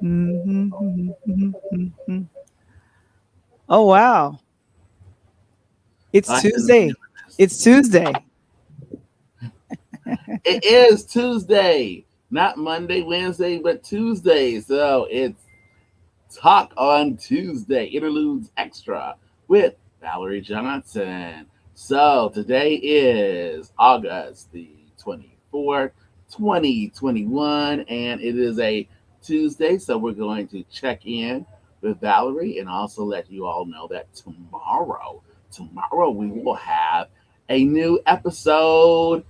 Mhm, mhm, mhm, mhm. Oh wow. It's I can Tuesday. It's Tuesday. It is Tuesday, not Monday, Wednesday, but Tuesday. So it's Talk on Tuesday, Interludes Extra with Valarie Johnson. So today is August the 24th, 2021, and it is a Tuesday. So we're going to check in with Valarie and also let you all know that tomorrow we will have a new episode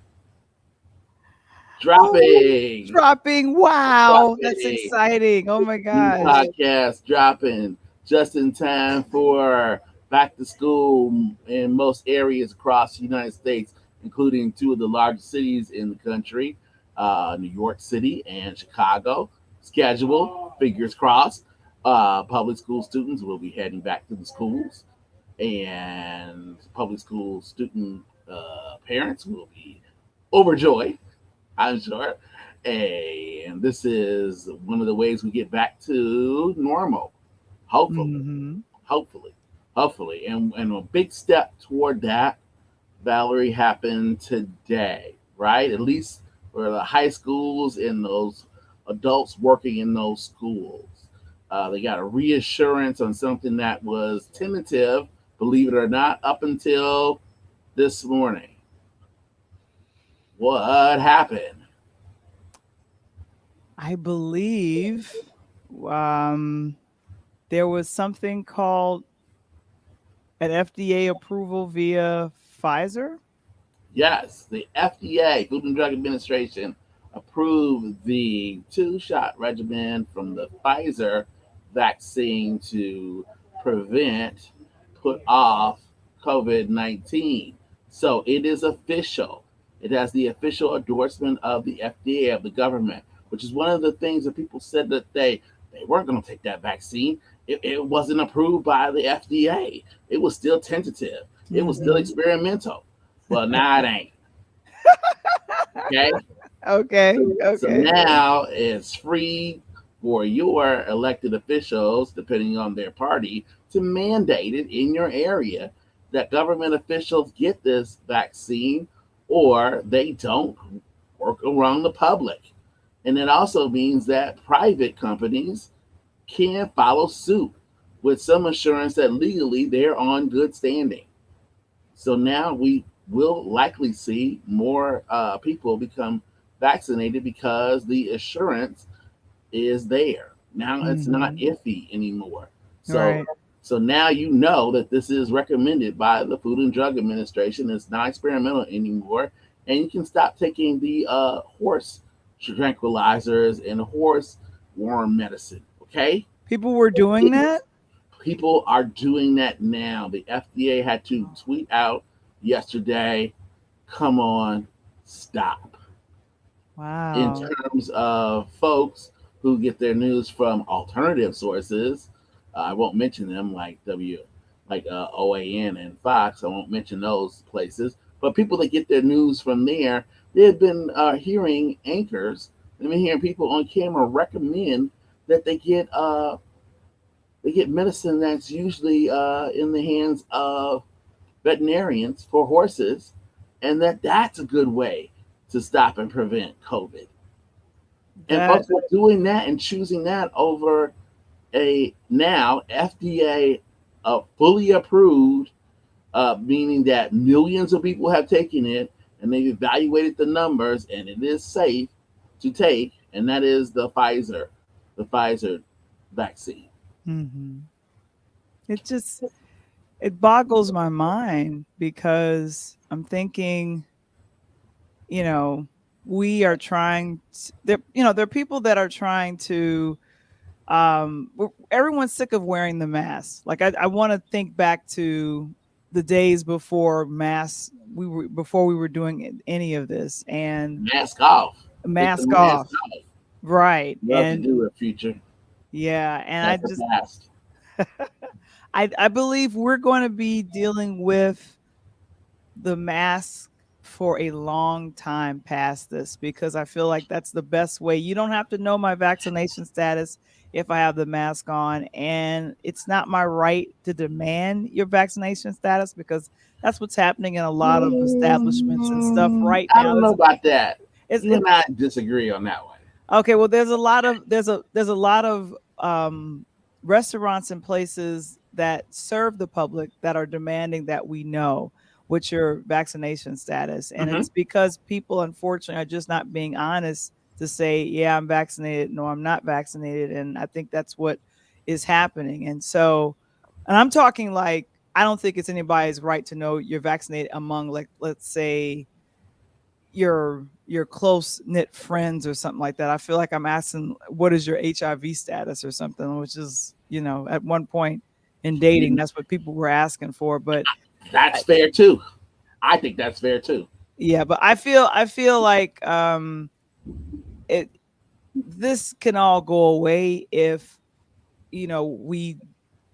Oh, dropping. dropping. Wow, that's Dropping. exciting. Oh my New gosh. podcast dropping just in time for back to school in most areas across the United States, including two of the largest cities in the country, New York City and Chicago. Schedule, fingers crossed. Public school students will be heading back to the schools, and public school student parents will be overjoyed, I'm sure. And this is one of the ways we get back to normal. Hopefully, Mhm. hopefully, hopefully. And a big step toward that, Valarie, happened today, right? At least for the high schools and those adults working in those schools. They got a reassurance on something that was tentative, believe it or not, up until this morning. What happened? I believe um there was something called an FDA approval via Pfizer. Yes, the FDA, Food and Drug Administration, approved the two-shot regimen from the Pfizer vaccine to prevent, put off COVID-19. So it is official. It has the official endorsement of the FDA, of the government, which is one of the things that people said that they weren't going to take that vaccine. It wasn't approved by the FDA. It was still tentative. It was still Mhm. experimental. Well, now it ain't. Okay. Okay, So okay. now it's free for your elected officials, depending on their party, to mandate it in your area that government officials get this vaccine or they don't work around the public. And it also means that private companies can follow suit with some assurance that legally they're on good standing. So now we will likely see more people become vaccinated because the assurance is there. Now it's not Mhm. iffy anymore. So Right. so now you know that this is recommended by the Food and Drug Administration. It's not experimental anymore, and you can stop taking the horse tranquilizers and horse worm medicine. Okay, People were doing that? people are doing that now. The FDA had to tweet out yesterday, come on, stop. In Wow. terms of folks who get their news from alternative sources, I won't mention them like OAN and Fox. I won't mention those places. But people that get their news from there, they've been hearing anchors. They've been hearing people on camera recommend that they get medicine that's usually in the hands of veterinarians for horses, and that's a good way to stop and prevent COVID. And That folks are doing that and choosing that over a now FDA fully approved, meaning that millions of people have taken it and they've evaluated the numbers and it is safe to take, and that is the Pfizer vaccine. mhm. It just it boggles my mind because I'm thinking, you know, we are trying there there are people that are trying to everyone's sick of wearing the mask. Like I want to think back to the days before masks before we were doing any of this and Mask off. Take the mask mask off. off. Right. Love to And do it, future. yeah, and I That's the just past. I believe we're going to be dealing with the mask for a long time past this because I feel like that's the best way. You don't have to know my vaccination status. if I have the mask on. And it's not my right to demand your vaccination status because that's what's happening in a lot of establishments and stuff right I now. don't know about that. You It's and I disagree on that one. okay. Well, there's a lot of restaurants and places that serve the public that are demanding that we know what's your vaccination status, and Hmm. it's because people unfortunately are just not being honest to say, yeah, I'm vaccinated, no, I'm not vaccinated, and I think that's what is happening. And so, and I'm talking like I don't think it's anybody's right to know you're vaccinated among, like, let's say your close knit friends or something like that. I feel like I'm asking what is your HIV status or something, which is, at one point in dating, You, that's what people were asking for. But that's I, fair too. I think that's fair too. yeah, but I feel like it this can all go away if we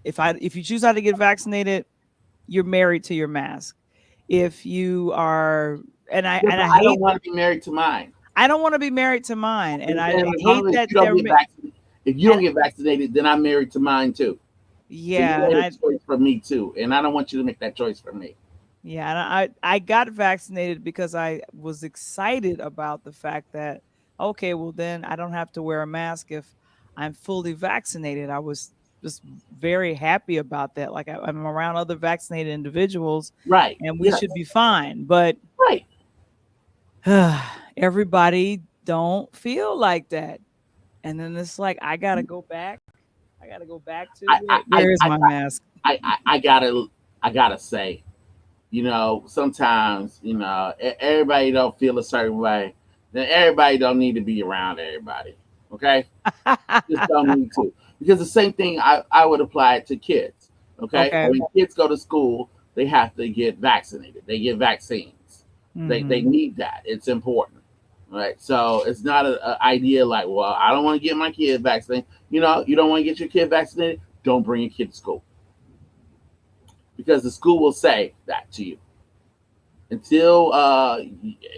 if you choose not to get vaccinated, you're married to your mask. If you are, and I Yeah, and but I I don't hate, want to be married to mine. I don't want to be married to mine, and I And as hate long as that you don't get vaccinated, if you and don't get vaccinated, then I'm married to mine too. So you yeah, and made a choice for me too, and I don't want you to make that choice for me. I got vaccinated because I was excited about the fact that, okay, well then I don't have to wear a mask if I'm fully vaccinated. I was just very happy about that. Like I'm around other vaccinated individuals, Right. and we Yes. should be fine. But Right. everybody don't feel like that, and then it's like I gotta go back. I gotta go back to I I where I is I, my mask? I gotta say, sometimes everybody don't feel a certain way. Then everybody don't need to be around everybody. Okay, just don't need to, because the same thing I would apply it to kids. Okay, Okay. when kids go to school, they have to get vaccinated. They get vaccines. They Hmm. need that. It's important. Right. So it's not an idea like, well, I don't want to get my kid vaccinated. You don't want to get your kid vaccinated. Don't bring your kid to school, because the school will say that to you until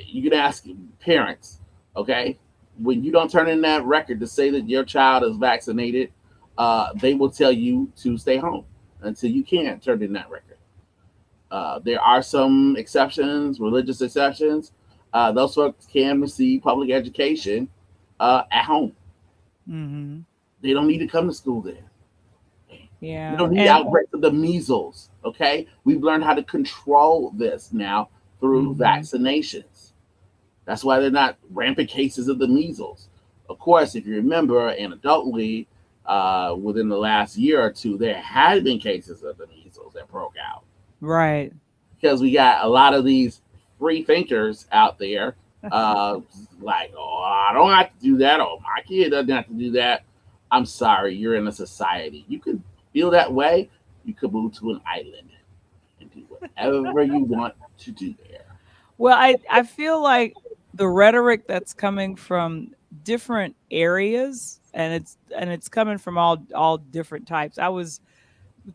you can ask parents. Okay, when you don't turn in that record to say that your child is vaccinated, they will tell you to stay home until you can turn in that record. There are some exceptions, religious exceptions. Those folks can receive public education at home. Hmm. They don't need to come to school there. We Yeah, don't need and outbreaks of the measles. Okay, we've learned how to control this now through mhm. vaccinations. That's why they're not rampant cases of the measles. Of course, if you remember, anecdotally, within the last year or two, there had been cases of the measles that broke out, Right. because we got a lot of these free thinkers out there, uh, like, oh, I don't have to do that. Oh, my kid doesn't have to do that. I'm sorry, you're in a society. You could feel that way. You could move to an island and do whatever you want to do there. Well, I feel like the rhetoric that's coming from different areas, and it's coming from all different types. I was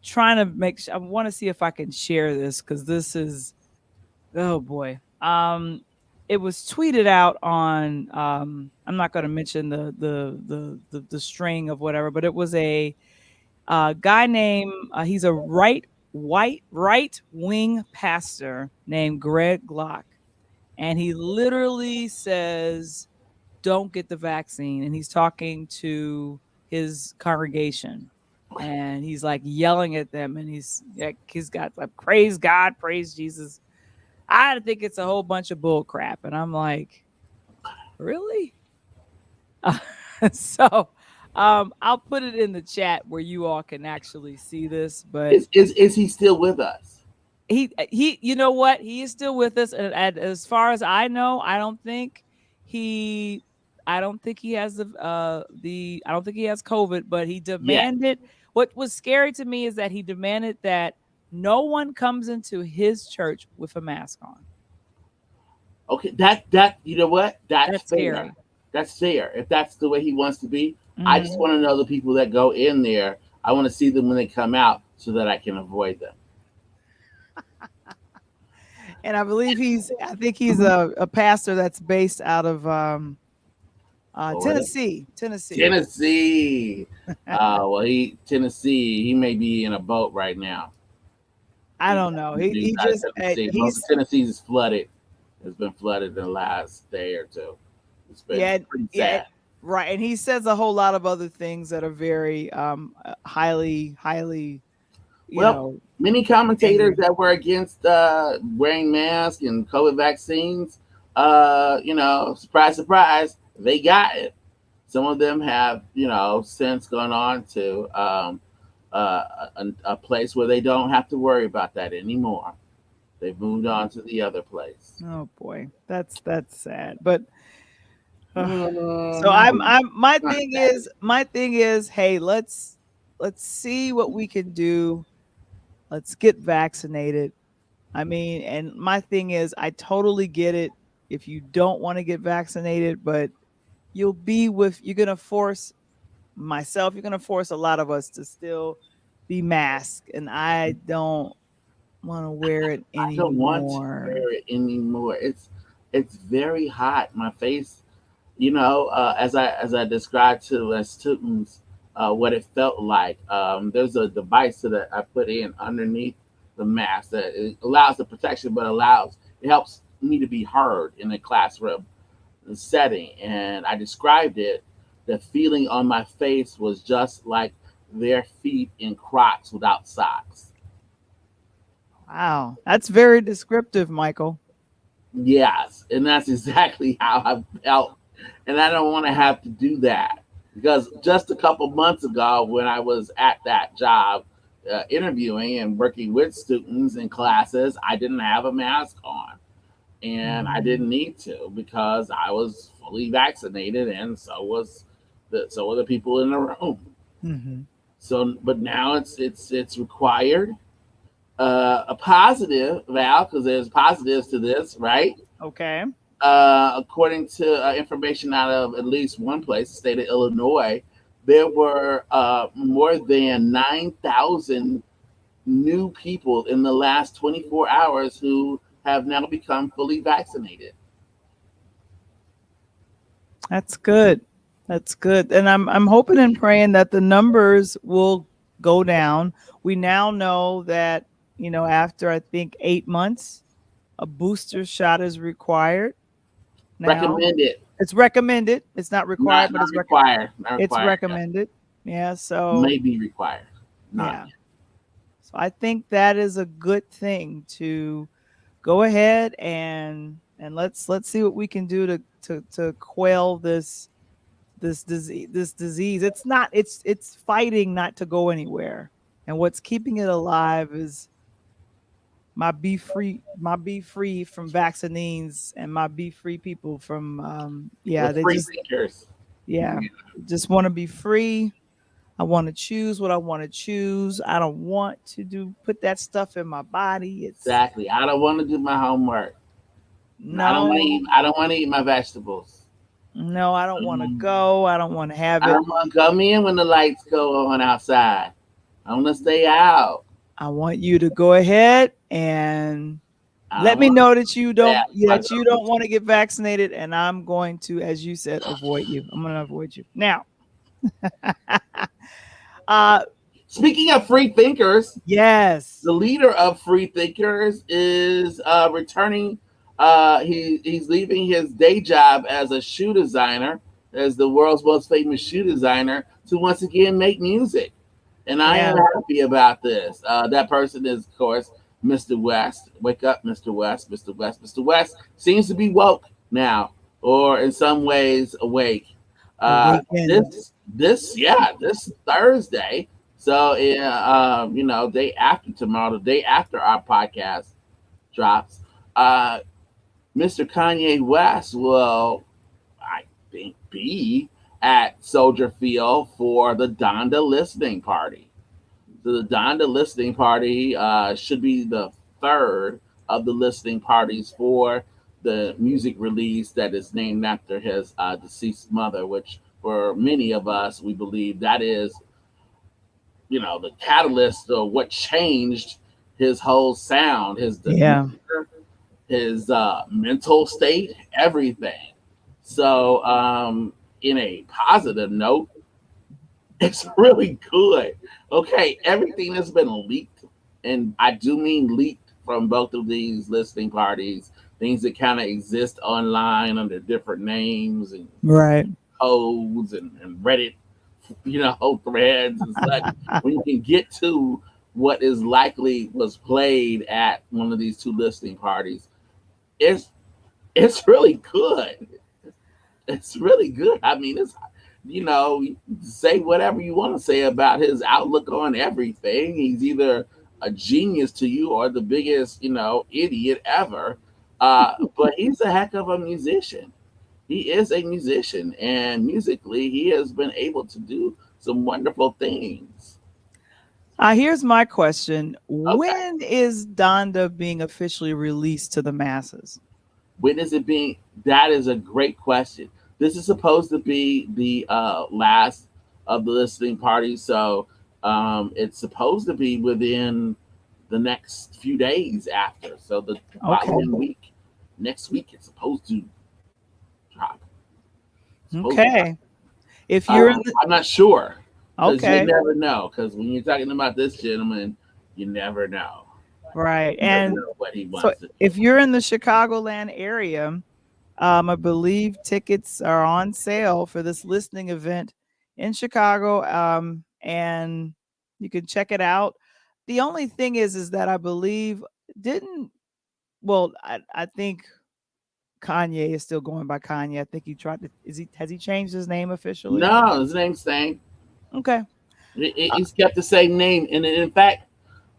trying to I want to see if I can share this because this is, oh boy. It was tweeted out on, I'm not going to mention the string of whatever, but it was a guy named, he's a right wing pastor named Greg Glock, and he literally says, "Don't get the vaccine," and he's talking to his congregation, and he's like yelling at them, and he's got like, "Praise God, praise Jesus." I think it's a whole bunch of bull crap, and I'm like, really? So I'll put it in the chat where you all can actually see this. But Is he still with us? you know what, he is still with us, and as far as I know, he I don't think he has the I don't think he has COVID, but he Yes. demanded, what was scary to me is that he demanded that no one comes into his church with a mask on. Okay, that you know what? That's That's fair. scary. That's fair. If that's the way he wants to be, I just Hmm. want to know the people that go in there. I want to see them when they come out so that I can avoid them. And I think he's a pastor that's based out of Florida, Tennessee, Tennessee. Tennessee. Well, he may be in a boat right now. I don't know. He Out of just Tennessee. Most of he's Tennessee is flooded. It's been flooded in the last day or two. It's been yeah pretty yeah sad. right, and he says a whole lot of other things that are very highly you Well, know many commentators angry. that were against wearing masks and COVID vaccines, surprise, surprise, they got it. Some of them have, since gone on to a place where they don't have to worry about that anymore. They've moved on to the other place. Oh boy, that's sad. But so No, I'm not that. my thing is, hey, let's see what we can do. Let's get vaccinated. I mean, and my thing is, I totally get it if you don't want to get vaccinated, but you're gonna force myself, you're gonna force a lot of us to still be masked, and I don't want to wear it I don't want to anymore. wear it anymore. It's very hot. My face, as I described to as students, what it felt like. There's a device that I put in underneath the mask that it allows the protection, but it helps me to be heard in a classroom setting. And I described it. The feeling on my face was just like their feet in Crocs without socks. Wow, that's very descriptive, Michael. Yes, and that's exactly how I felt. And I don't want to have to do that because just a couple months ago, when I was at that job interviewing and working with students in classes, I didn't have a mask on. And I Mhm. didn't need to because I was fully vaccinated, and so were the people in the room. Mhm. So, but now it's required. A positive, Val, because there's positives to this, right? Okay. According to information out of at least one place, the state of Illinois, there were more than 9,000 new people in the last 24 hours who have now become fully vaccinated. That's good. That's good. And I'm hoping and praying that the numbers will go down. We now know that, after I think 8 months, a booster shot is required now. Recommended, It's recommended. It's not not required, but not required, not it's required. Yeah. recommended. Yeah, so May be required, not yeah. yet. So I think that is a good thing to go ahead and let's see what we can do to quell this disease. It's fighting not to go anywhere. And what's keeping it alive is my be free from vaccines and my be free people from The yeah, they free just thinkers. yeah, just want to be free. I want to choose what I want to choose. I don't want to do put that stuff in my body. It's Exactly. I don't want to do my homework. I don't want to no, eat. I don't want to eat my vegetables. no, I don't want to Um, go. I don't want to have I it. don't want to come in when the lights go on outside. I want to stay out. I want you to go ahead and I let don't me want know that. that you don't want to get vaccinated, and I'm going to, as you said, avoid you. I'm going to avoid you. Now, uh Speaking of free thinkers, yes. the leader of free thinkers is returning. He's leaving his day job as a shoe designer, as the world's most famous shoe designer, to once again make music. And I am Yeah. happy about this. That person is, of course, Mr. West. Wake up, Mr. West. Mr. West. Mr. West seems to be woke now, or in some ways awake. Awakened. This Thursday. So, day after tomorrow, the day after our podcast drops, uh, Mr. Kanye West will, I think, be at Soldier Field for the Donda listening party. So the Donda listening party should be the third of the listening parties for the music release that is named after his deceased mother, which for many of us, we believe that is, the catalyst of what changed his whole sound, his Yeah. demeanor, his mental state, everything. So in a positive note, it's really good. Okay, everything that's been leaked, and I do mean leaked from both of these listening parties, things that kind of exist online under different names and Right. codes and Reddit, threads and such. When you can get to what is likely was played at one of these two listening parties, it's it's really good. It's really good. I mean, it's say whatever you want to say about his outlook on everything. He's either a genius to you or the biggest, idiot ever. But he's a heck of a musician. He is a musician, and musically, he has been able to do some wonderful things. Here's my question. Okay, When is Donda being officially released to the masses? when is it being? That is a great question. This is supposed to be the last of the listening party, so it's supposed to be within the next few days after. So the Okay. following week, next week, it's supposed to drop. Supposed to drop. Okay. If you're in the I'm not sure because you okay. never know. Because when you're talking about this gentleman, you never know. Right. You never And know what he so wants to do. if you're in the Chicagoland area, I believe tickets are on sale for this listening event in Chicago. And you can check it out. The only thing is that I believe didn't well, I think Kanye is still going by Kanye. I think he tried to is he has he changed his name officially? No, his name's staying. Okay. Uh, He's kept the same name, and in fact,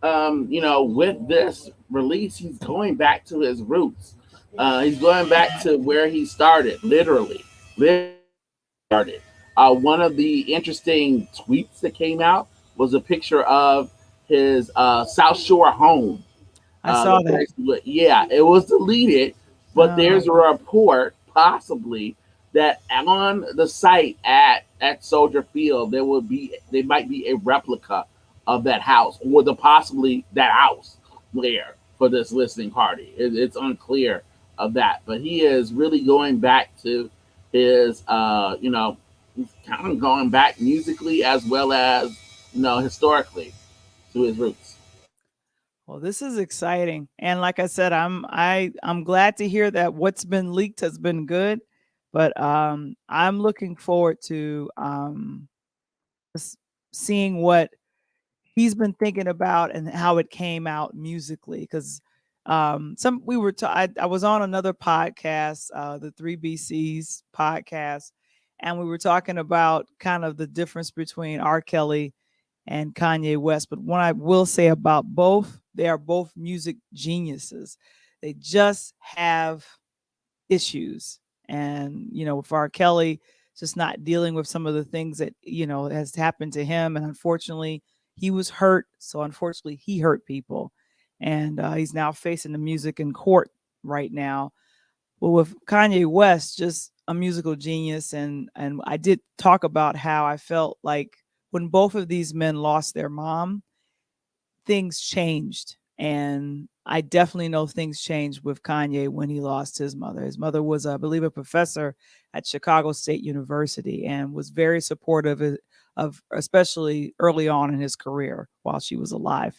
with this release, he's going back to his roots. He's going back to where he started, literally started. One of the interesting tweets that came out was a picture of his South Shore home. I saw that. Yeah, it was deleted, but Oh, there's a report possibly that on the site at Soldier Field there might be a replica of that house or the possibly that house there for this listening party. It's unclear of that, but he is really going back to his he's kind of going back musically as well as historically to his roots. well, this is exciting. And like I said, I'm glad to hear that what's been leaked has been good. But I'm looking forward to s- seeing what he's been thinking about and how it came out musically because some we were I was on another podcast, the 3BC's podcast, and we were talking about kind of the difference between R. Kelly and Kanye West. But what I will say about both, they are both music geniuses. They just have issues. And, with R. Kelly, just not dealing with some of the things that, has happened to him. And unfortunately, he was hurt. So unfortunately, he hurt people. And he's now facing the music in court right now. Well, with Kanye West, just a musical genius. And I did talk about how I felt like when both of these men lost their mom, things changed. And I definitely know things changed with Kanye when he lost his mother. His mother was, I believe, a professor at Chicago State University and was very supportive of especially early on in his career while she was alive.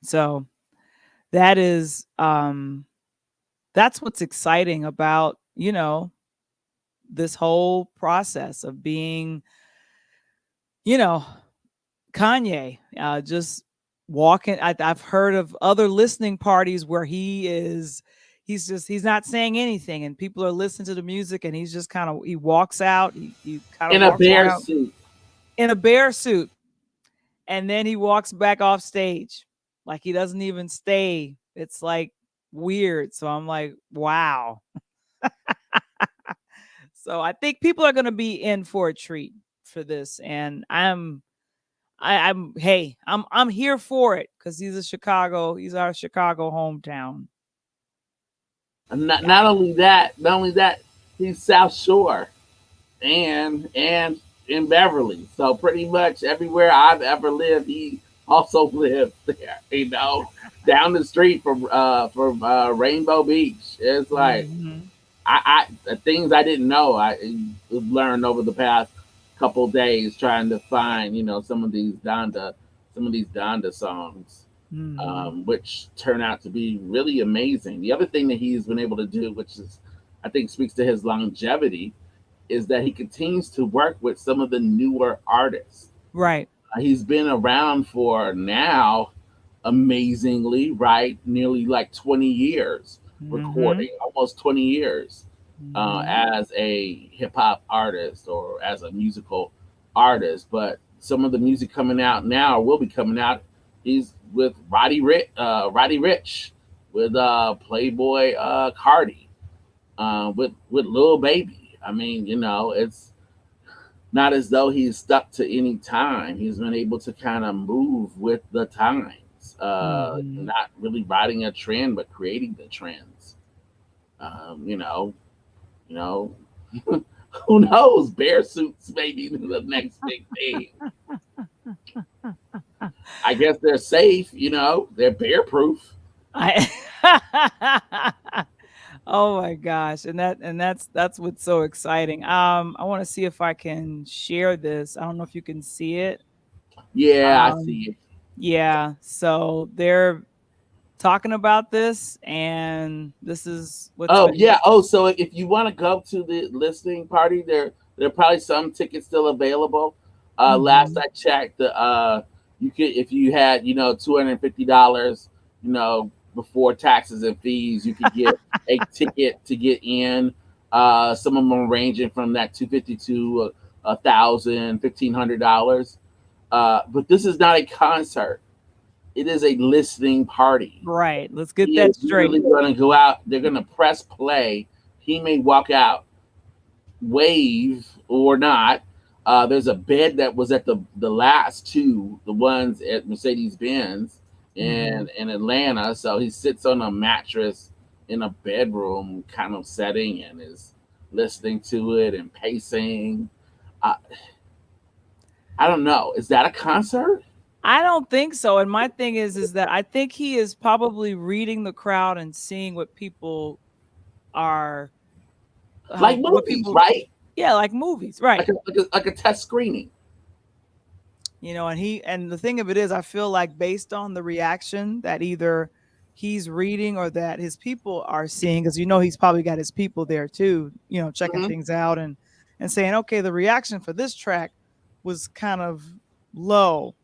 So that is that's what's exciting about, this whole process of being, you know, Kanye, just walking. I've heard of other listening parties where he's not saying anything, and people are listening to the music, and he's just he walks out, he kind of In a walks bear around suit. in a bear suit, and then he walks back off stage, like he doesn't even stay. It's like weird. So I'm like, wow. So I think people are going to be in for a treat for this, and I'm hey, I'm here for it because he's our Chicago hometown. And not only that, he's South Shore and in Beverly. So pretty much everywhere I've ever lived, he also lived there. Down the street from Rainbow Beach. It's like Mhm. things I didn't know. I learned over the past couple days trying to find, some of these Donda songs, Mhm. which turn out to be really amazing. The other thing that he's been able to do, which is I think speaks to his longevity, is that he continues to work with some of the newer artists. Right. He's been around for now, amazingly, right? Nearly like 20 years Mhm. recording, almost 20 years Mhm. as a hip hop artist or as a musical artist. But some of the music coming out now, or will be coming out, he's with Roddy Rich, with Playboy Cardi, with Lil Baby. I mean, it's not as though he's stuck to any time. He's been able to kind of move with the times, Mhm. not really riding a trend, but creating the trends. Um, you know, you know, who knows? Bear suits may be the next big thing. I guess they're safe. They're bear proof. I Oh my gosh, and that's what's so exciting. I wanna see if I can share this. I don't know if you can see it. Yeah, I Um, see it. yeah, so they're talking about this, and this is what's Oh been yeah. Oh, so if you want to go to the listening party, there are probably some tickets still available. Last mhm, I checked, you could, if you had $250, before taxes and fees, you could get a ticket to get in. Some of them ranging from that 250 to $1,000, $1,500. But this is not a concert; it is a listening party. right, let's get He that is straight. literally going to go out. They're going to press play. He may walk out, wave or not. There's a bed that was at the last two, the ones at Mercedes Benz Mhm. in Atlanta. So he sits on a mattress in a bedroom kind of setting and is listening to it and pacing. I, I don't know. Is that a concert? I don't think so, and my thing is that I think he is probably reading the crowd and seeing what people are how Like what movies, people right? yeah, like movies, right. Like a test screening. And the thing of it is, I feel like based on the reaction that either he's reading or that his people are seeing, because he's probably got his people there too, checking Hmm. things out and saying, okay, the reaction for this track was kind of low.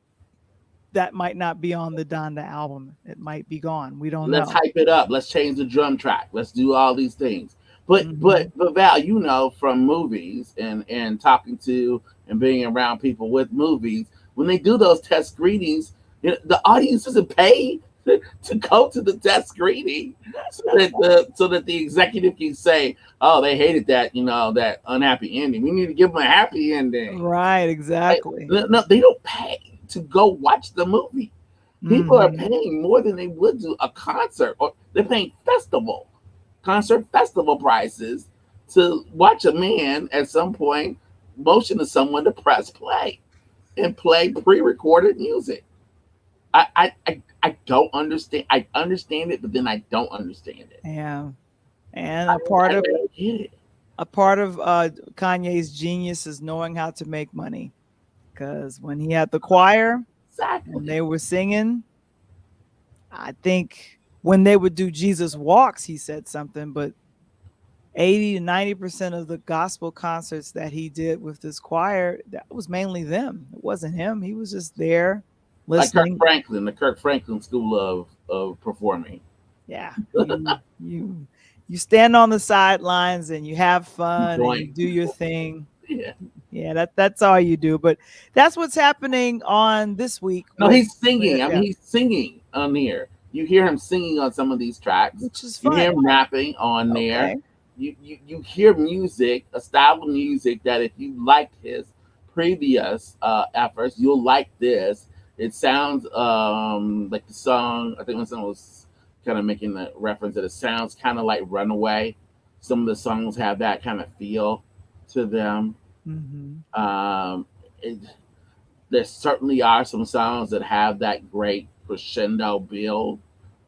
That might not be on the Donda album. It might be gone. We don't Let's know. hype it up. Let's change the drum track. Let's do all these things. But Hmm. but but Val, from movies and talking to and being around people with movies, when they do those test screenings, the audience doesn't pay to go to the test screening so that the executive can say, "Oh, they hated that unhappy ending. We need to give them a happy ending." Right, Like, exactly. no, they don't pay to go watch the movie. People are Hmm. paying more than they would do a concert, or they're paying concert festival prices to watch a man at some point motion to someone to press play and play pre-recorded music. I don't understand. I understand it, but then I don't understand it. Yeah. And I a don't, part I of don't get it. a part of Kanye's genius is knowing how to make money. Because when he had the choir and Exactly. they were singing, I think when they would do Jesus Walks, he said something, but 80 to 90% of the gospel concerts that he did with this choir, that was mainly them. It wasn't him. He was just there Like Kirk listening. Franklin, the Kirk Franklin school of performing. Yeah. You stand on the sidelines and you have fun and you Joint. do your thing. Yeah. Yeah, that's all you do. But that's what's happening on this week No, with he's singing. I mean, yeah, he's singing on here. You hear him singing on some of these tracks. which is You hear fun. him rapping on there. Okay. You hear music, a style of music that if you liked his previous efforts, you'll like this. It sounds like the song. I think when someone was kind of making the reference that it sounds kind of like Runaway. Some of the songs have that kind of feel to them. Mhm. Um, it, there certainly are some songs that have that great crescendo build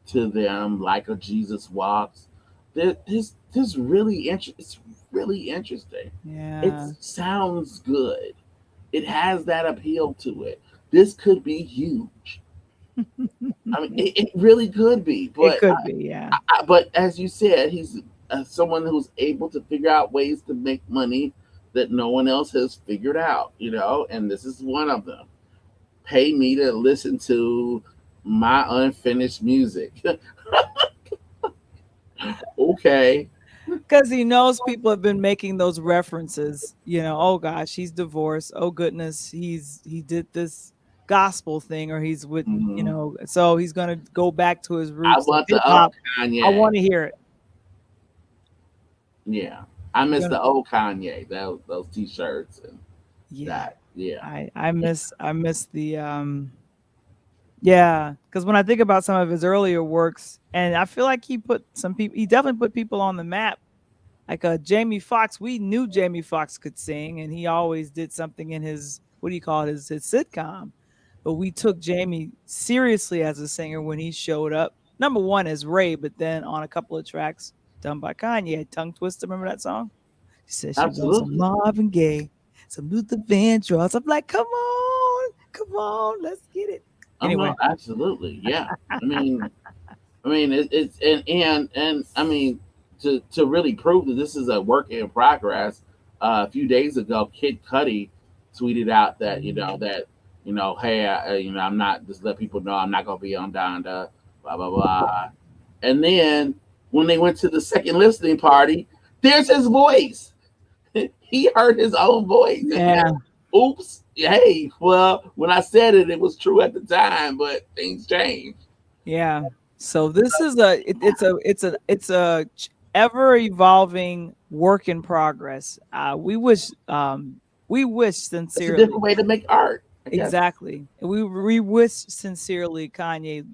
to them, like a Jesus Walks. This really it's really interesting. It Yeah. sounds good. It has that appeal to it. This could be huge. I mean, it really could be. It could be, yeah. But as you said, he's someone who's able to figure out ways to make money that no one else has figured out. You know, and this is one of them. Pay me to listen to my unfinished music. Okay. Because he knows people have been making those references. Oh gosh, he's divorced. Oh goodness, he did this gospel thing, or he's with, Mhm. so he's gonna go back to his I roots of want hip the old hop. I Kanye. want to hear it. Yeah, I You're miss gonna, the old Kanye. Those t-shirts and yeah. that. Yeah. I miss the yeah, because when I think about some of his earlier works, and I feel like he definitely put people on the map. Like Jamie Foxx, we knew Jamie Foxx could sing, and he always did something in his, what do you call it, his sitcom. But we took Jamie seriously as a singer when he showed up. Number one as Ray, but then on a couple of tracks done by Kanye, Tongue Twister. Remember that song? She said she wants some Absolutely. Marvin Gaye, some Luther Vandross. I'm like, come on, let's get it. Oh Anyway, no, absolutely. Yeah. I mean, it's and I mean to really prove that this is a work in progress. A few days ago, Kid Cudi tweeted out that hey, I'm not, just let people know I'm not gonna be on Donda, blah blah blah. And then when they went to the second listening party, there's his voice. He heard his own voice and yeah, oops, hey, well, when I said it, it was true at the time, but things change. yeah. So this is it's a ever evolving work in progress. We wish It's a sincerely. different way to make art, I guess. Exactly. We wish sincerely Kanye,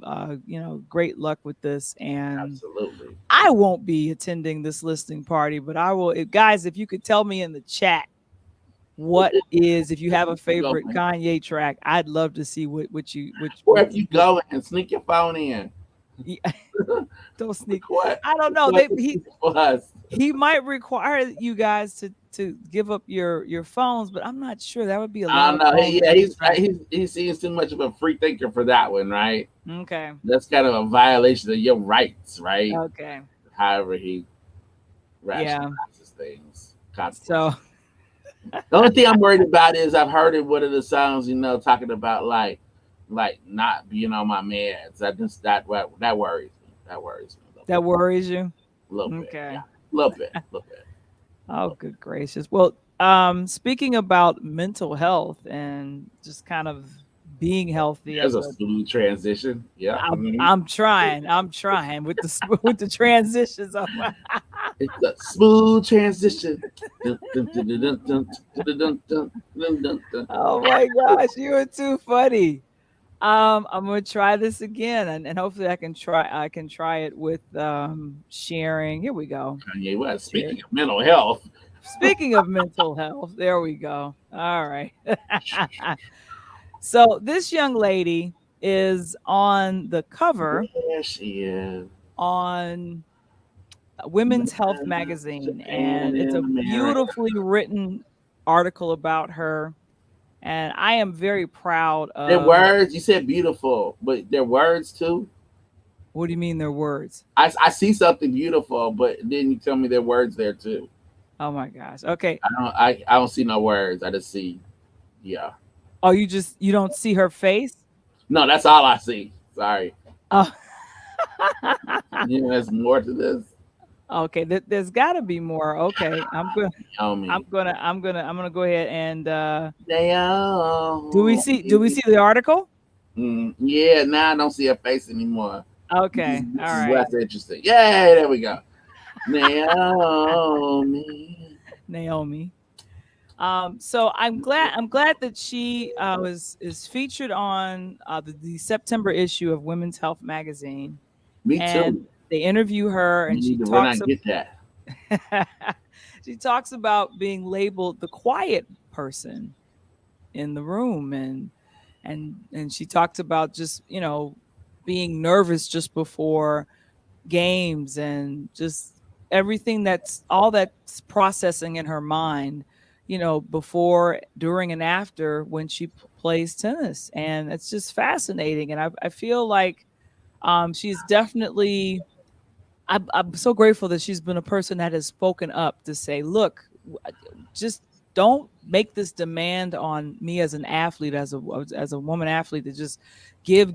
great luck with this. And Absolutely. I won't be attending this listening party, but I will. Guys, if you could tell me in the chat if you have a favorite Going. Kanye track, I'd love to see which Or if you go and sneak your phone in, don't sneak. request, I don't know. request for us. He might require you guys to give up your phones, but I'm not sure. That would be a I lot don't of know. phones to keep track He seems too much of a free thinker for that one, right? of. Okay. That's kind of a violation of your rights, right? Okay. However, he Yeah. rationalizes things. So Consequences. The only thing I'm worried about is I've heard in one of the songs, talking about like not being on my meds. That worries me. That worries me that worries you. a little bit. Yeah, Okay. a little bit, a little bit. Oh, good gracious. Well, speaking about mental health and just kind of being healthy There's as a a smooth transition. Yeah, I'm trying with the with the transitions of it's a smooth transition. Dun, dun, dun, dun, dun, dun, dun, dun, dun, dun, dun, dun. Oh my gosh, you are too funny. I'm gonna try this again, and hopefully I can try it with sharing. Here we go. Kanye West. Share. Speaking of mental health, Speaking of mental health, there we go. All right. So this young lady is on the cover there she is. on Women's Health magazine, Japan and it's a in America. beautifully written article about her. And I am very proud Their of. words, you said beautiful, but their words too. What do you mean their words? I see something beautiful, but then you tell me their words there too. Oh my gosh. Okay. I don't see no words. I just see, yeah. Oh, you don't see her face? No, that's all I see. Sorry. Oh. There's more to this. Okay, there's got to be more. Okay, I'm Naomi. gonna I'm gonna I'm gonna go ahead and do we see Naomi. the article? Yeah, now I don't see her face anymore. Okay, all This is right. less interesting. Yay, there we go. Naomi. Naomi. So I'm glad that she was is featured on the September issue of Women's Health magazine, Me and too. they interview her, You and need to run out and get that. she talks about being labeled the quiet person in the room, and she talked about just being nervous just before games, and just everything that's all that's processing in her mind, before, during, and after when she plays tennis. And it's just fascinating. And I feel like she's definitely, I'm so grateful that she's been a person that has spoken up to say, look, just don't make this demand on me as an athlete, as a woman athlete, to just give,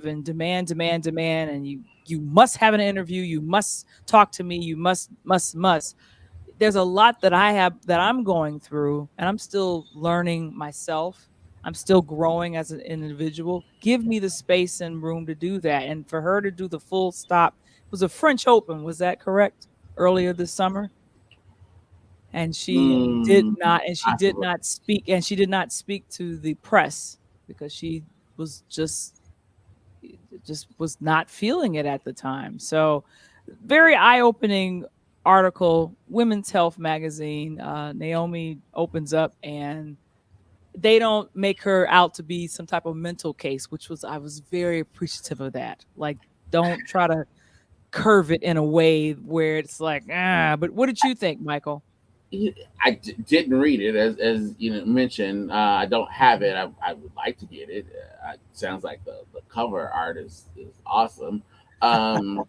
and demand, and you must have an interview, you must talk to me, you must. There's a lot that I have that I'm going through, and I'm still learning myself. I'm still growing as an individual. Give me the space and room to do that. And for her to do the full stop, it was a French Open, was that correct? Earlier this summer? And she did Mm, not, and she did possibly. not speak, and she did not speak to the press because she was just was not feeling it at the time. So, very eye-opening article. Women's Health magazine. Naomi opens up, and they don't make her out to be some type of mental case, which was, I was very appreciative of that. Like, don't try to curve it in a way where it's like, ah. But what did you think, Michael? Didn't read it as mentioned. I don't have it. I would like to get it. Sounds like the cover art is awesome. Um,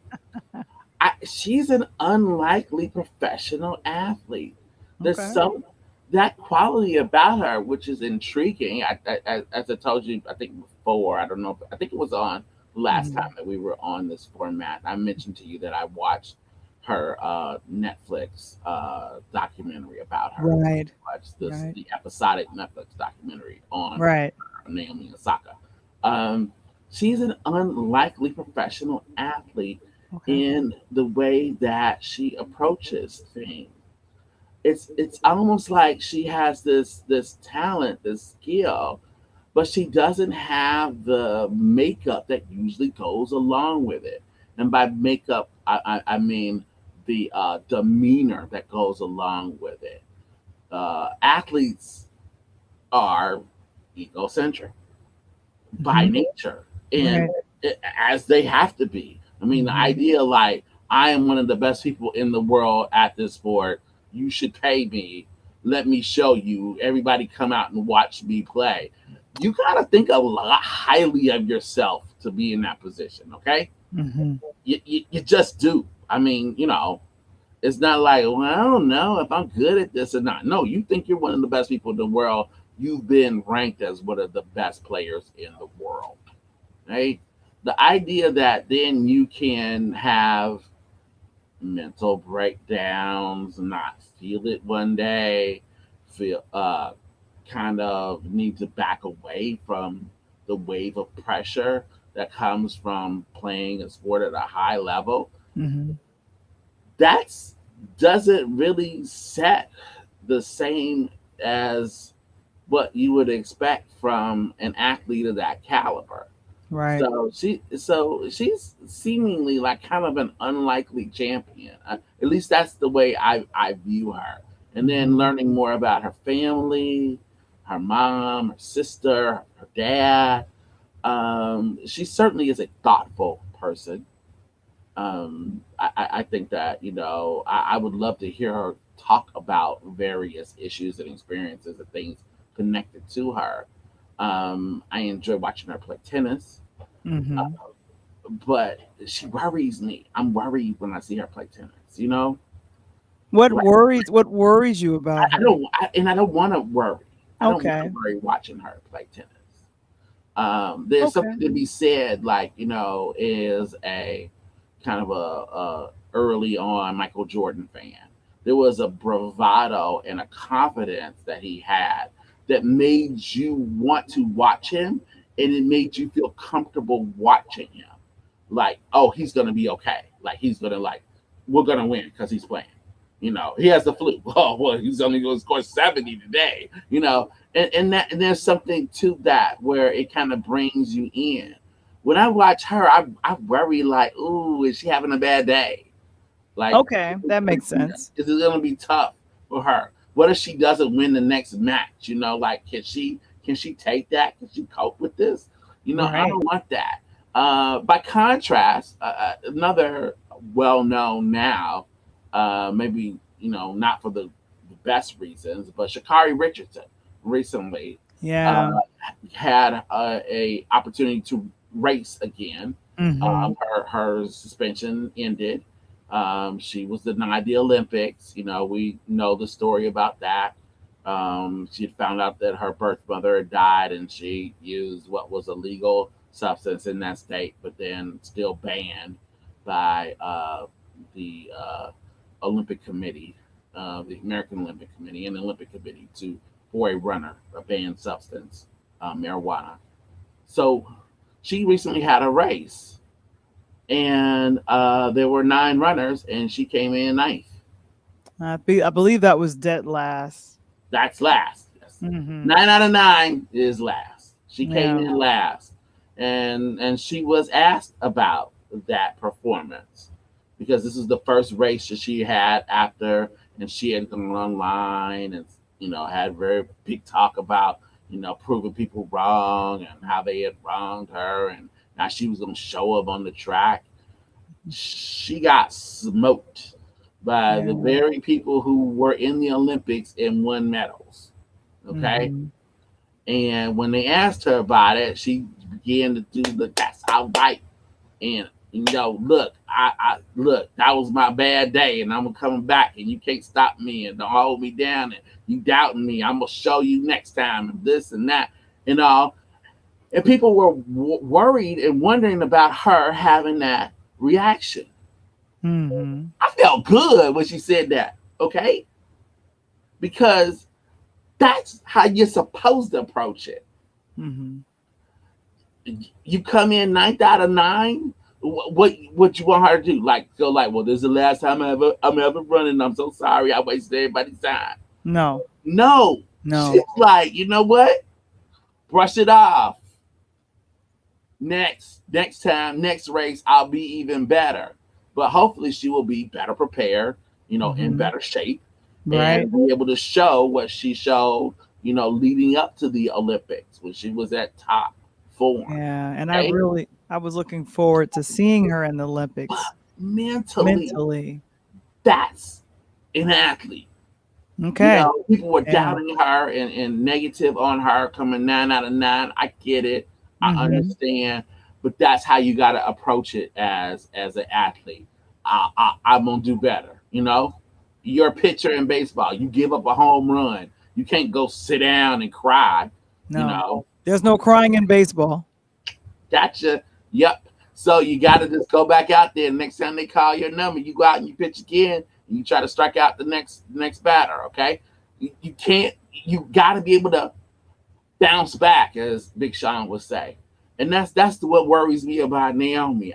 she's an unlikely professional athlete. There's Okay. some that quality about her which is intriguing. As I told you, I think before, I don't know. I think it was on last Mhm. time that we were on this format. I mentioned to you that I watched her Netflix documentary about her. Right. Watched this Right. the episodic Netflix documentary on Right. Naomi Osaka. Um, she's an unlikely professional athlete Okay. in the way that she approaches things. It's almost like she has this talent, this skill, but she doesn't have the makeup that usually goes along with it. And by makeup, I mean the demeanor that goes along with it. Athletes are egocentric by Mhm. nature, and Right. as they have to be. I mean, the Mhm. idea like I am one of the best people in the world at this sport. You should pay me. Let me show you. Everybody come out and watch me play. You gotta think a lot highly of yourself to be in that position. Okay, Mhm. you just do. I mean, it's not like, well, I don't know if I'm good at this or not. No, you think you're one of the best people in the world. You've been ranked as one of the best players in the world, right? The idea that then you can have mental breakdowns, not feel it one day, feel kind of need to back away from the wave of pressure that comes from playing a sport at a high level. Mhm. That's doesn't really set the same as what you would expect from an athlete of that caliber. Right. So she's seemingly like kind of an unlikely champion. At least that's the way I view her. And then Mhm. learning more about her family, her mom, her sister, her dad. She certainly is a thoughtful person. I think that I would love to hear her talk about various issues and experiences and things connected to her. I enjoy watching her play tennis, Mhm. but she worries me. I'm worried when I see her play tennis. Like What worries you about I her? don't, and I don't want to worry. I don't want to Okay. worry watching her play tennis. There's Okay. something to be said, like is a kind of a early on Michael Jordan fan. There was a bravado and a confidence that he had that made you want to watch him, and it made you feel comfortable watching him. Like, oh, he's gonna be okay. Like he's gonna we're gonna win because he's playing. He has the flu. Oh well, he's only going to score 70 today. And there's something to that where it kind of brings you in. When I watch her, I worry like, ooh, is she having a bad day? Like, Okay, that makes sense. is it gonna be tough for her? What if she doesn't win the next match? Like can she take that? Can she cope with this? I Right. don't want that. By contrast, another well known now maybe not for the best reasons, but Shakari Richardson recently uh, Yeah. had a opportunity to race again. Mhm. Her suspension ended. She was denied the Olympics. We know the story about that. She had found out that her birth mother had died, and she used what was a legal substance in that state, but then still banned by the Olympic Committee, the American Olympic Committee, and the Olympic Committee to for a runner, a banned substance, marijuana. So she recently had a race, and there were 9 runners, and she came in ninth. I believe that was dead last. That's last. Yes. Mhm. 9 out of 9 is last. She came Yeah. in last, and she was asked about that performance because this is the first race that she had after, and she had gone online and had very big talk about proving people wrong and how they had wronged her, and now she was going to show up on the track. She got smoked by the Yeah. very people who were in the Olympics and won medals. Okay. Mhm. And when they asked her about it, she began to do the that's all right. And look, I look, that was my bad day, and I'm coming back, and you can't stop me, and don't hold me down, and you doubting me. I'm gonna show you next time, and this and that, and all. And people were worried and wondering about her having that reaction. Mhm. I felt good when she said that, okay? Because that's how you're supposed to approach it. Mhm. You come in 9th out of 9. What you want her to do? Like feel like, well, this is the last time I'm ever running. I'm so sorry. I wasted everybody's time. No. No, she's No. like, you know what? Brush it off. Next time, next race, I'll be even better. But hopefully, she will be better prepared, in Mhm. better shape, Right. and be able to show what she showed, leading up to the Olympics when she was at top form. Yeah, and Okay, I was looking forward to seeing her in the Olympics mentally, mentally. that's an athlete. Okay. People were Yeah. doubting her and negative on her, coming 9 out of 9. I get it, I Mhm. understand, but that's how you got to approach it as an athlete. I'm gonna do better. You're a pitcher in baseball. You give up a home run. You can't go sit down and cry. You No. know, There's no crying in baseball. Gotcha. Yep. So you got to just go back out there. Next time they call your number, you go out and you pitch again, and you try to strike out the next batter. Okay. You can't. You got to be able to bounce back, as Big Sean would say, and that's what worries me about Naomi.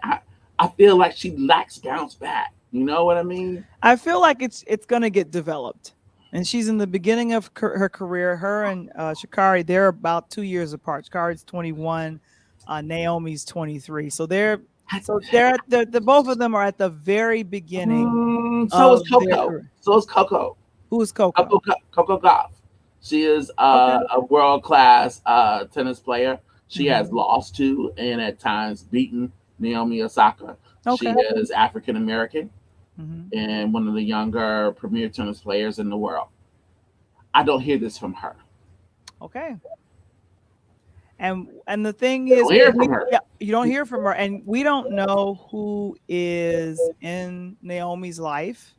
I feel like she lacks bounce back. You know what I mean? I feel like it's going to get developed. And she's in the beginning of her career. Her and Shakari, they're about 2 years apart. Shakari's 21, Naomi's 23. So they're at the both of them are at the very beginning So is of their Coco. career. So is Coco. Who is Coco? Coco Goff. She is Okay. a world class tennis player. She has Hmm. lost to and at times beaten Naomi Osaka. She Okay. is African American Hmm. and one of the younger premier tennis players in the world. I don't hear this from her. Okay. And the thing I is, don't hear it we from her. yeah, you don't hear from her, and we don't know who is in Naomi's life.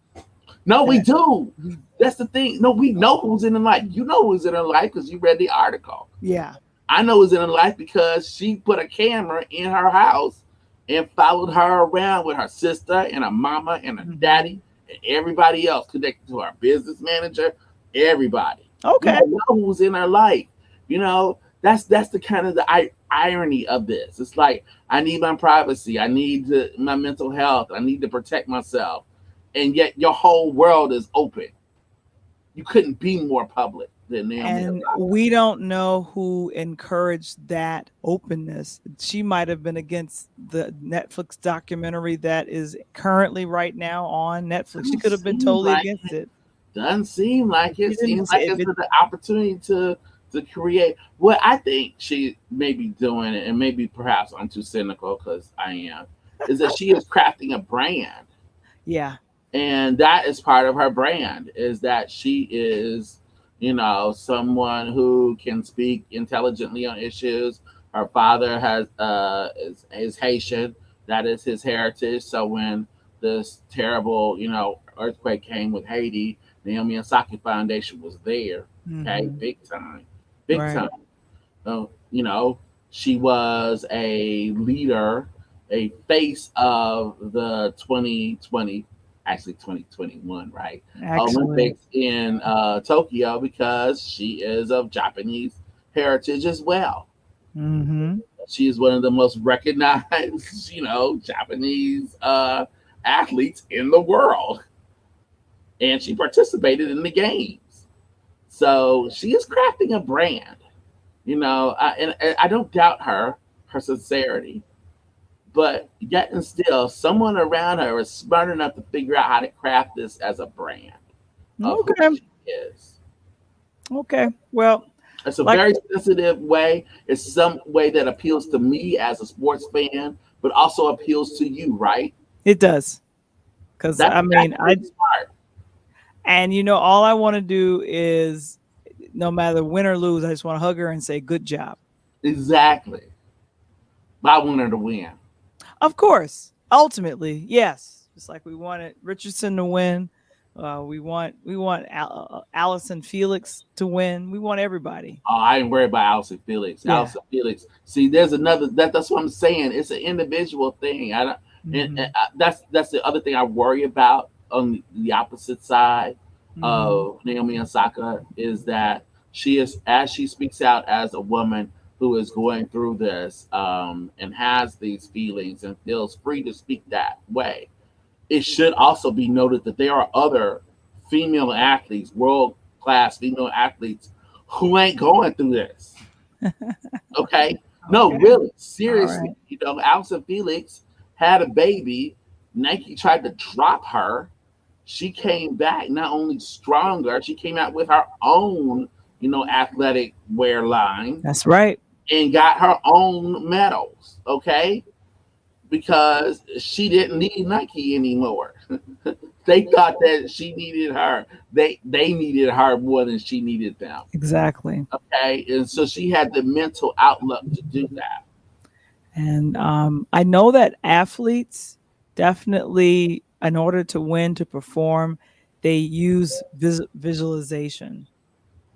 No, we That do. we That's the thing. No, we know who's in her life. You know who's in her life because you read the article. Yeah. I know who's in her life because she put a camera in her house and followed her around with her sister and her mama and her daddy Hmm. and everybody else connected to her business manager, everybody. We Okay. know who's in her life. That's the kind of the irony of this. It's like I need my privacy. I need my mental health. I need to protect myself. And yet your whole world is open. You couldn't be more public than Naomi And Osaka. we don't know who encouraged that openness. She might have been against the Netflix documentary that is currently right now on Netflix. She Doesn't could have been seem totally like against it. Doesn't seem If like she it. didn't Seems say like if it's it the opportunity to create what I think she may be doing, and maybe perhaps I'm too cynical because I am, is that she is crafting a brand. yeah. And that is part of her brand, is that she is, someone who can speak intelligently on issues. Her father is Haitian. That is his heritage. So when this terrible, earthquake came with Haiti, Naomi Osaka Foundation was there. Okay, Mhm. big time, big Right. time. You know, she was a leader, a face of the 2020, actually 2021, right? Actually. Olympics in Tokyo, because she is of Japanese heritage as well. Mhm. She is one of the most recognized, Japanese athletes in the world, and she participated in the games. So she is crafting a brand. And I don't doubt her sincerity, but yet and still, someone around her is smart enough to figure out how to craft this as a brand of who Okay. she is. Okay. Well, It's a like very sensitive way. It's some way that appeals to me as a sports fan, but also appeals to you, right? it does. Cuz I That's mean, I pretty smart. and all I want to do is no matter win or lose, I just want to hug her and say good job. Exactly. But I want her to win. Of course. Ultimately, yes. Just like we wanted Richardson to win. We want Allison Felix to win. We want everybody. Oh, I ain't worried about Allison Felix. Yeah. Allison Felix. See, there's another. That's what I'm saying. It's an individual thing. I don't. And Mhm. that's the other thing I worry about on the opposite side Mhm. of Naomi Osaka, is that she is, as she speaks out as a woman who is going through this, and has these feelings and feels free to speak that way. It should also be noted that there are other female athletes, world class female athletes, who ain't going through this. Okay? No, Okay. really, All seriously. right. Alison Felix had a baby. Nike tried to drop her. She came back not only stronger, she came out with her own, athletic wear line, That's right. and got her own medals. Okay? Because she didn't need Nike anymore. They thought that she needed her. They needed her more than she needed them. Exactly. Okay, and so she had the mental outlook to do that. And I know that athletes definitely, in order to win, to perform, they use visualization.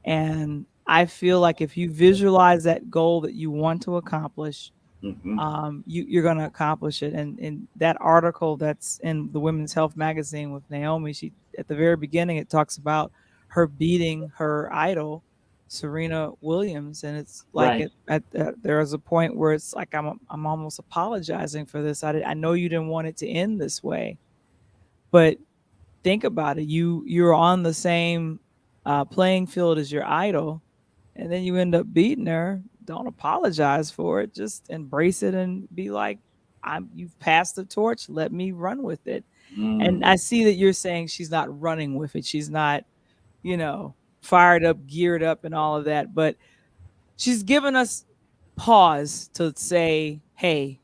And I feel like if you visualize that goal that you want to accomplish, Hmm. you're going to accomplish it. And in that article that's in the Women's Health magazine with Naomi, she at the very beginning it talks about her beating her idol, Serena Williams, and it's like Right. there is a point where it's like I'm almost apologizing for this. I know you didn't want it to end this way, but think about it. You're on the same playing field as your idol, and then you end up beating her. Don't apologize for it. Just embrace it and be like, you've passed the torch. Let me run with it. And Mm. I see that you're saying she's not running with it. She's not, fired up, geared up, and all of that. But she's given us pause to say, hey,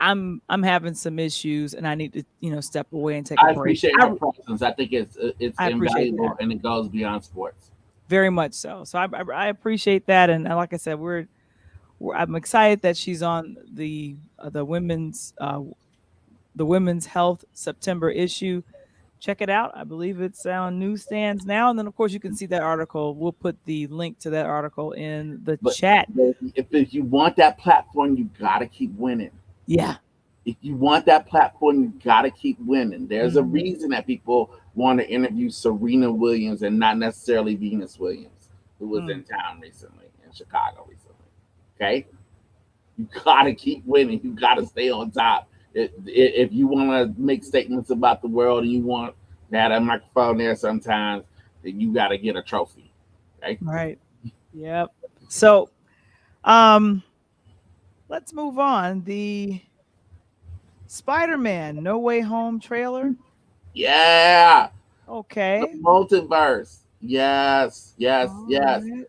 I'm having some issues and I need to, step away and take a I break. appreciate her presence. I think it's I appreciate invaluable, that. and it goes beyond sports. Very much so. So I appreciate that, and like I said, I'm excited that she's on the women's health September issue. Check it out. I believe it's on newsstands now, and then of course you can see that article. We'll put the link to that article in the But chat. if you want that platform, you got to keep winning. Yeah. If you want that platform, you got to keep winning. There's a Hmm. reason that people want to interview Serena Williams and not necessarily Venus Williams, who was Mm. in town recently, in Chicago recently. Okay? You got to keep winning. You got to stay on top. If you want to make statements about the world and you want to have a microphone there sometimes, then you got to get a trophy. Okay? Right. Yep. So, um, let's move on. The Spider-Man No Way Home trailer. Yeah. The Okay. multiverse. Yes, yes, All yes. right.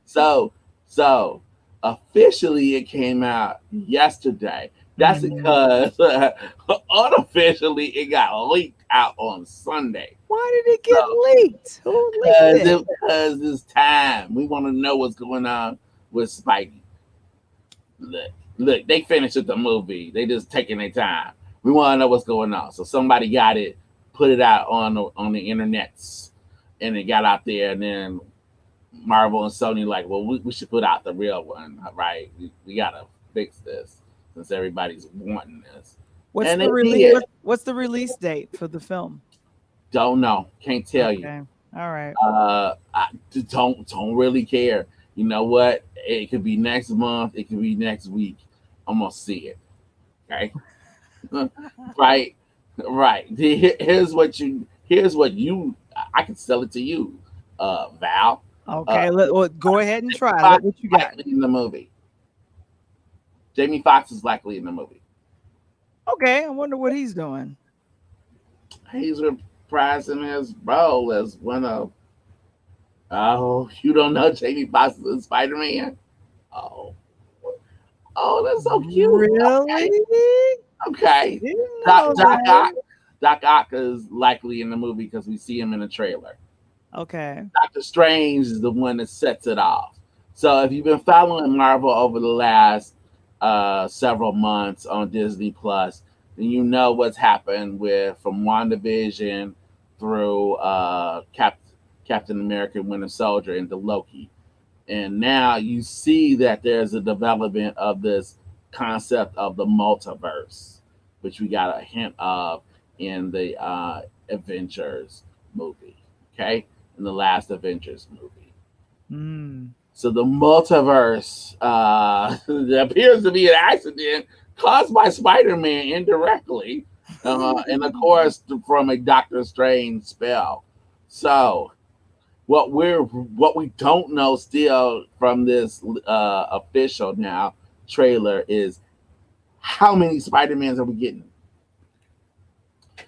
So officially it came out yesterday. That's Mm. because unofficially it got leaked out on Sunday. Why did it get So leaked? Who leaked it? because it's time. We want to know what's going on with Spidey. Look, look, they finished with the movie. They just taking their time. We want to know what's going on. So somebody got it, put it out on the internets, and it got out there. And then Marvel and Sony like, well, we should put out the real one, right? We gotta fix this since everybody's wanting this, What's and the they release? did. What's the release date for the film? Don't know, can't tell you. Okay, all right. I don't really care. You know what? It could be next month. It could be next week. I'm gonna see it. Okay, right, right. Here's what you. Here's what you. I can sell it to you, Val. Uh, Okay, go ahead and try. Fox Let what you is got. likely in the movie. Jamie Foxx is likely in the movie. Okay, I wonder what he's doing. He's reprising his role as one of. Oh, you don't know Jamie Foxx is in Spider Man? Oh, oh, that's so cute. Really? Okay. Didn't Doc know Doc Ock. that. Doc Ock is likely in the movie because we see him in the trailer. Okay. Doctor Strange is the one that sets it off. So if you've been following Marvel over the last several months on Disney Plus, then you know what's happened with from WandaVision through Captain America Winter Soldier into Loki. And now you see that there's a development of this concept of the multiverse, which we got a hint of in the Avengers movie. Okay, in the last Avengers movie. Mm. So the multiverse appears to be an accident caused by Spider-Man indirectly, and of course from a Doctor Strange spell. So what we don't know still from this official now trailer is how many Spider-Mans are we getting?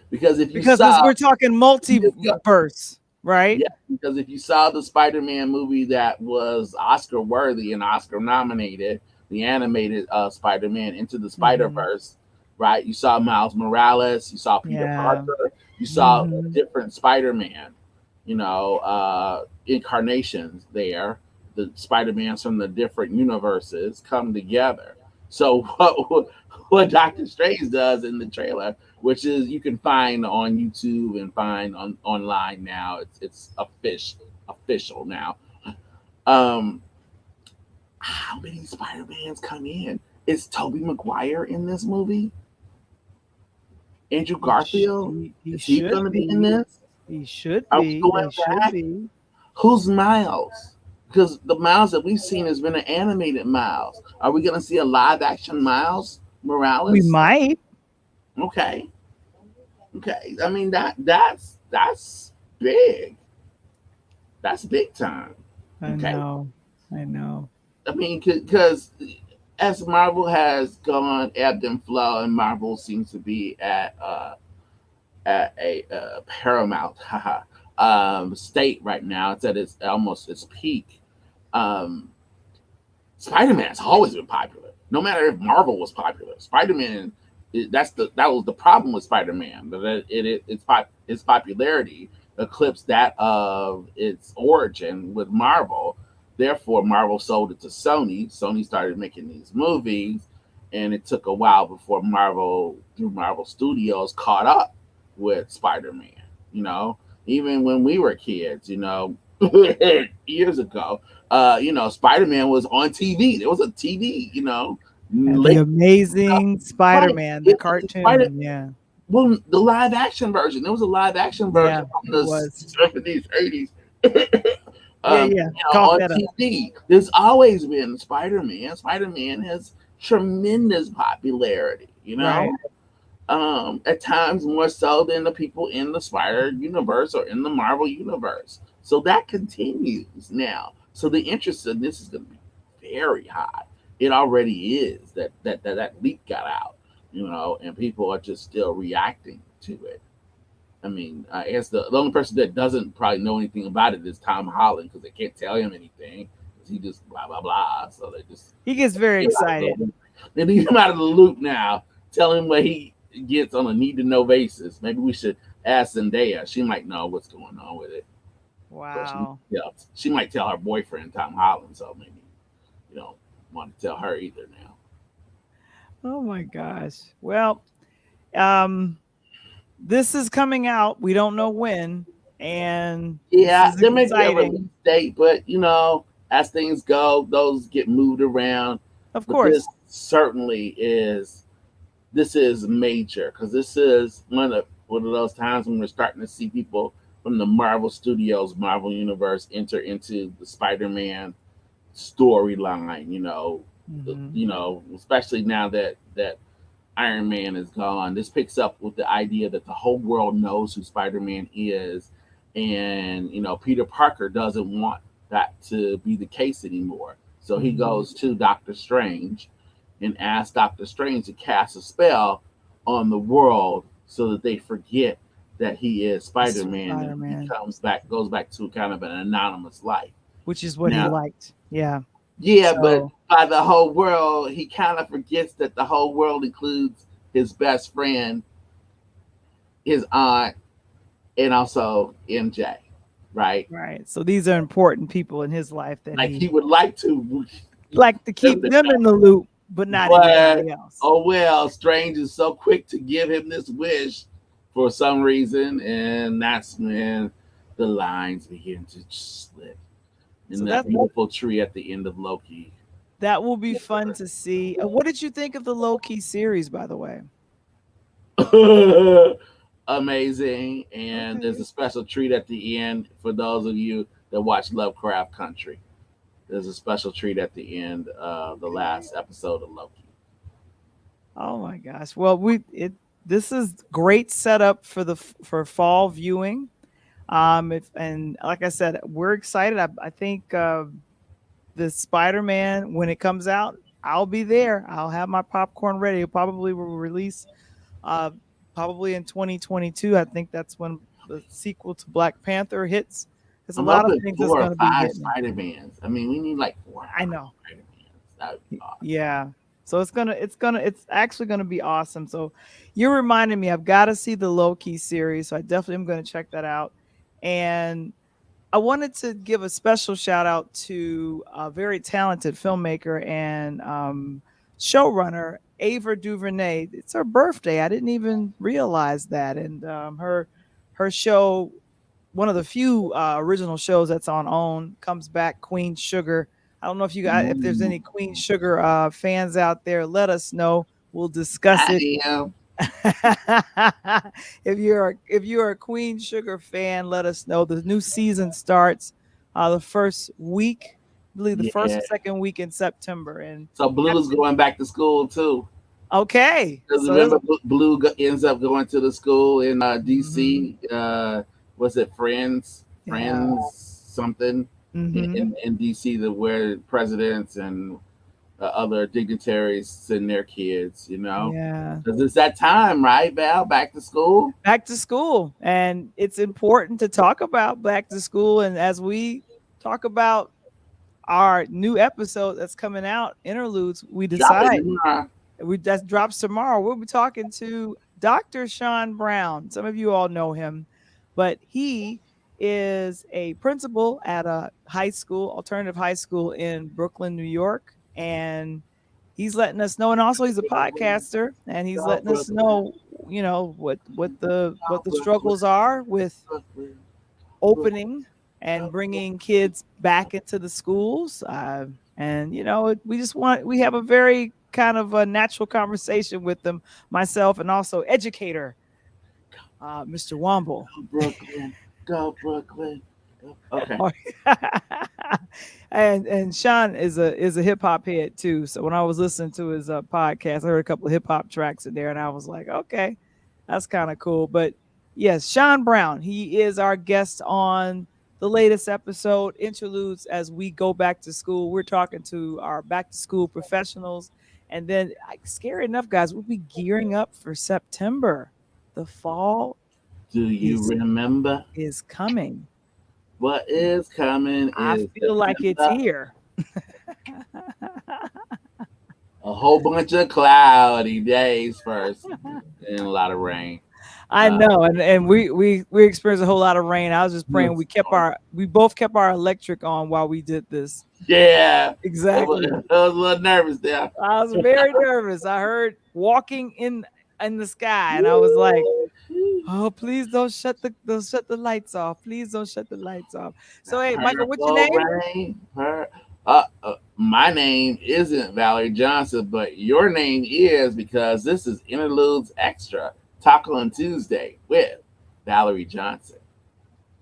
Because if you Because saw, we're talking multiverse, right? yeah, because if you saw the Spider-Man movie that was Oscar worthy and Oscar nominated, the animated Spider-Man Into the Hmm. Spider-Verse, right? You saw Miles Morales, you saw Peter Yeah. Parker, you saw a Hmm. different Spider-Man, incarnations there. The Spider-Mans from the different universes come together. So what Doctor Strange does in the trailer, which is you can find on YouTube and find on online now. It's official now. Um, how many Spider-Mans come in? Is Tobey Maguire in this movie? Andrew Garfield? He Is he should going to be in be. this? He should Are we be. going He should back? be. Who's Miles? Because the Miles that we've seen has been an animated Miles. Are we going to see a live action Miles We Morales? might. Okay, okay. I mean that's big. That's big time. I Okay. know. I know. I mean, because as Marvel has gone ebbed and flow, and Marvel seems to be at a paramount state right now. It's at its almost its peak. Um, Spider Man's always been popular. No matter if Marvel was popular, Spider Man. That was the problem with Spider Man. That its popularity eclipsed that of its origin with Marvel. Therefore, Marvel sold it to Sony. Sony started making these movies, and it took a while before Marvel, through Marvel Studios, caught up with Spider Man. You know, even when we were kids, years ago, Spider Man was on TV. There was a TV, And the late Amazing right. Spider-Man, the It, Spider cartoon. Yeah. well, the live action version. There was a live action Yeah, version from it the was. 70s, 80s. Yeah, yeah. Cough On that up. TV. There's always been Spider Man. Spider Man has tremendous popularity. Right. At times more so than the people in the Spider universe or in the Marvel universe. So that continues now. So the interest in this is going to be very high. It already is. That leak got out, and people are just still reacting to it. I mean, I guess the only person that doesn't probably know anything about it is Tom Holland because they can't tell him anything because he just blah blah blah. So they just He gets very excited. They leave him out of the loop now. Tell him what he gets on a need to know basis. Maybe we should ask Zendaya. She might know what's going on with it. Of course, Wow. she might tell her boyfriend Tom Holland. So maybe you don't want to tell her either now. Oh my gosh. Well, um, this is coming out. We don't know when, and this Yeah, is there may be a release exciting. date, but as things go, those get moved around. Of But this course. certainly is this is major because this is one of those times when we're starting to see people from the Marvel Studios, Marvel Universe enter into the Spider-Man storyline. Hmm. Especially now that Iron Man is gone. This picks up with the idea that the whole world knows who Spider Man is, and Peter Parker doesn't want that to be the case anymore. So he Hmm. goes to Doctor Strange and asks Doctor Strange to cast a spell on the world so that they forget that he is Spider Man and he Spider-Man, goes back to kind of an anonymous life. which is what he Now, liked. Yeah. yeah, but So by the whole world, he kind of forgets that the whole world includes his best friend, his aunt, and also MJ, right? right. So these are important people in his life that Like he he would like to like to them keep to them in the know, loop, but not but anybody else. oh well, Strange is so quick to give him this wish for some reason, and that's when the lines begin to slip in So that that beautiful tree at the end of Loki. that will be fun to see. What did you think of the low key series, by the way? Amazing. And there's Okay. a special treat at the end for those of you that watch Lovecraft Country. There's a special treat at the end of the last episode of Loki. Oh my gosh. Well, we it this is great setup for for fall viewing. If and like I said, we're excited. I think the Spider-Man when it comes out, I'll be there. I'll have my popcorn ready. It probably will release uh probably in 2022. I think that's when the sequel to Black Panther hits. There's a I'm lot of hoping things that's 4 or going to be 5 hitting. Spider Mans. I mean, we need like 4 or I 5 know. Spider Mans. That would be awesome. Yeah. So it's actually gonna be awesome. So you're reminding me I've got to see the low key series. So I definitely am going to check that out. And I wanted to give a special shout out to a very talented filmmaker and showrunner, Ava DuVernay. It's her birthday. I didn't even realize that. And her show, one of the few original shows that's on OWN, comes back, Queen Sugar. I don't know if there's Ooh, any Queen Sugar fans out there. Let us know. We'll discuss it. I am. If you're a Queen Sugar fan, let us know. The new season starts the first week, I believe the first Yeah. or second week in September. And So Blue's Captain, going back to school too. okay, Because so there's remember, Blue ends up going to the school in hmm DC. Was it yeah, Friends something hmm in DC, the where presidents and other dignitaries send their kids. yeah, Because it's that time, right, Val? Back to school. back to school, and it's important to talk about back to school. And as we talk about our new episode that's coming out, Interludes, we Drop it decide tomorrow. that drops tomorrow. We'll be talking to Dr. Sean Brown. Some of you all know him, but he is a principal at a high school, alternative high school in Brooklyn, New York, and he's letting us know. And also, he's a Brooklyn, podcaster, and he's go letting us Brooklyn, know, what go the Brooklyn, struggles are with Brooklyn, Brooklyn, opening and go bringing kids back into the schools. And we have a very kind of a natural conversation with them, myself and also educator, Mr. Wamble. Brooklyn, go Brooklyn. Okay. And Sean is a hip hop head too. So when I was listening to his podcast, I heard a couple of hip hop tracks in there, and I was like, okay, that's kind of cool. But yes, Sean Brown, he is our guest on the latest episode, Interludes. As we go back to school, we're talking to our back to school professionals, and then scary enough, guys, we'll be gearing up for September. The fall Do you is remember is coming. what is coming I is feel like it's September? here. a whole bunch of cloudy days first, and a lot of rain. I Uh, know, and we experienced a whole lot of rain. I was just praying we both kept our electric on while we did this. yeah, Exactly. I was a little nervous there. I was very nervous. I heard walking in the sky, and I was like, "Oh, please don't shut the lights off. Please don't shut the lights off." So, hey, Michael, what's your Purple name? rain. My name isn't Valerie Johnson, but your name is because this is Interludes Extra, Taco on Tuesday with Valerie Johnson.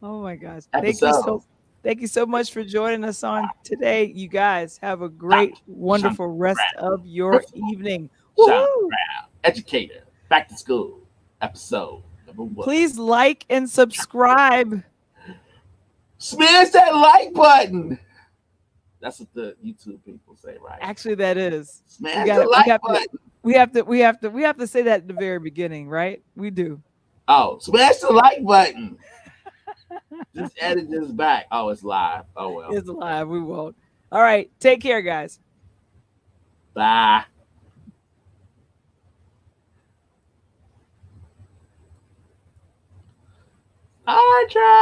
Oh my gosh. Episode. Thank you so much for joining us on today. You guys have a great, Dr. Chandra wonderful rest Brown, of your Principal evening. Chandra Woohoo! Brown, Educator, Back to School, episode number one. Please like and subscribe. Smash that like button. That's what the YouTube people say, right? Actually, that is. We Smash got the it. We like have to button. we have to say that at the very beginning, right? We do. Oh, smash the like button. Just edit this back. Oh, it's live. Oh well. It's live. We won't. All right. Take care, guys. Bye. I try.